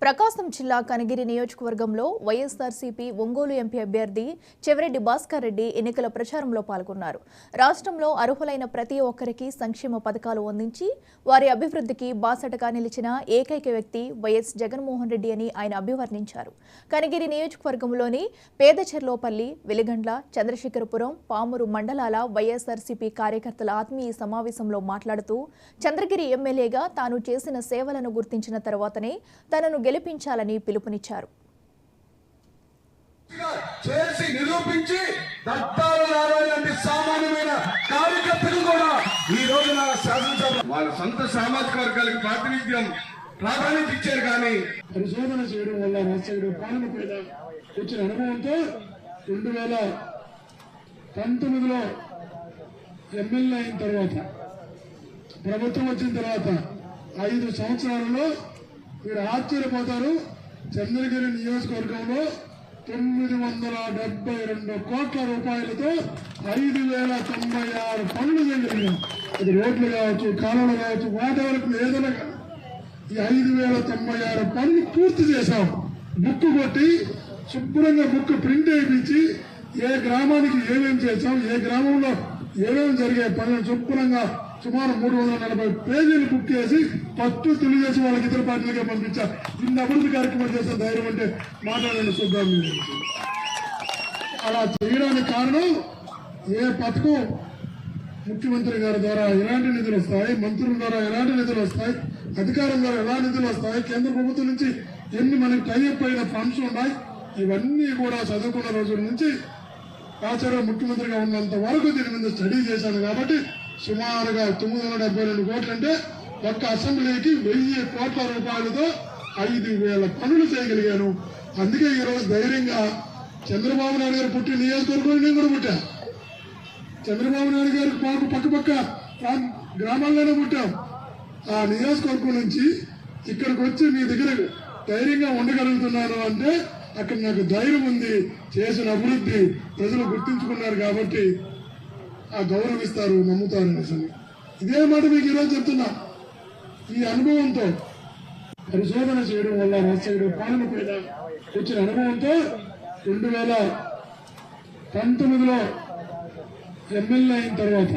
ప్రకాశం జిల్లా కనగిరి నియోజకవర్గంలో వైఎస్ఆర్సీపీ ఒంగోలు ఎంపీ అభ్యర్థి చెవిరెడ్డి భాస్కర్ రెడ్డి ఎన్నికల ప్రచారంలో పాల్గొన్నారు. రాష్ట్రంలో అర్హులైన ప్రతి ఒక్కరికి సంక్షేమ పథకాలు అందించి వారి అభివృద్ధికి బాసటగా నిలిచిన ఏకైక వ్యక్తి వైఎస్ జగన్మోహన్ రెడ్డి అని ఆయన అభివర్ణించారు. కనగిరి నియోజకవర్గంలోని పేదచెర్లోపల్లి, వెలిగండ్ల, చంద్రశేఖరపురం, పామూరు మండలాల వైఎస్ఆర్సీపీ కార్యకర్తల ఆత్మీయ సమావేశంలో మాట్లాడుతూ చంద్రగిరి ఎమ్మెల్యేగా తాను చేసిన సేవలను గుర్తించిన తర్వాతనే తనను గెలిపించాలని పిలుపునిచ్చారు. వాళ్ళ సొంత సామాజిక వర్గాలకు ప్రాతినిధ్యం ప్రాధాన్యత ఇచ్చారు. కానీ పరిశోధన చేయడం వల్ల రాష్ట్ర పాలన పైన వచ్చిన అనుభవంతో 2019లో ఎమ్మెల్యే అయిన తర్వాత ప్రభుత్వం వచ్చిన తర్వాత 5 సంవత్సరాలలో మీరు ఆశ్చర్యపోతారు. చంద్రగిరి నియోజకవర్గంలో 972 కోట్ల రూపాయలతో 5096 పనులు చేయగలిగాం. అది రోడ్లు కావచ్చు, కాలువలు కావచ్చు, వాతావరణం ఏదైనా ఈ 5096 పనులు పూర్తి చేశాం. బుక్ కొట్టి శుభ్రంగా బుక్ ప్రింట్ వేయించి ఏ గ్రామానికి ఏమేమి చేశాం, ఏ గ్రామంలో ఏమేమి జరిగే పనులు శుభ్రంగా సుమారు 340 పేజీలు బుక్ చేసి ఫస్ట్ తెలుగుదేశం వాళ్ళకి ఇతర పార్టీలకే పంపించారు. ఇన్ని అభివృద్ధి కార్యక్రమాలు చేసే ధైర్యం అంటే మాట్లాడండి చూద్దాం. అలా చేయడానికి కారణం ఏ పథకం ముఖ్యమంత్రి గారి ద్వారా ఎలాంటి నిధులు వస్తాయి, మంత్రుల ద్వారా ఎలాంటి నిధులు వస్తాయి, అధికారం ద్వారా ఎలా నిధులు వస్తాయి, కేంద్ర ప్రభుత్వం నుంచి ఎన్ని మనకి టైఅప్ అయిన ఫండ్స్ ఉన్నాయి, ఇవన్నీ కూడా చదువుకున్న రోజుల నుంచి ఆచార్య ముఖ్యమంత్రిగా ఉన్నంత వరకు దీని మీద స్టడీ చేశాను. కాబట్టి సుమారుగా 972 కోట్లు అంటే ఒక్క అసెంబ్లీకి 1000 కోట్ల రూపాయలతో 5000 పనులు చేయగలిగాను. అందుకే ఈరోజు ధైర్యంగా చంద్రబాబు నాయుడు గారు పుట్టిన నియోజకవర్గం నేను కూడా పుట్టా. చంద్రబాబు నాయుడు గారికి పక్క గ్రామాల్లోనే పుట్టాం. ఆ నియోజకవర్గం నుంచి ఇక్కడికి వచ్చి మీ దగ్గర ధైర్యంగా ఉండగలుగుతున్నాను అంటే అక్కడ నాకు ధైర్యం ఉంది. చేసిన అభివృద్ధి ప్రజలు గుర్తించుకున్నారు కాబట్టి ఆ గౌరవిస్తారు, నమ్ముతారు అనేసి. ఇదే మాట మీకు ఈరోజు చెప్తున్నా. ఈ అనుభవంతో పరిశోధన చేయడం వల్ల రాష్ట్ర పాలన పైన వచ్చిన అనుభవంతో 2019లో ఎమ్మెల్యే అయిన తర్వాత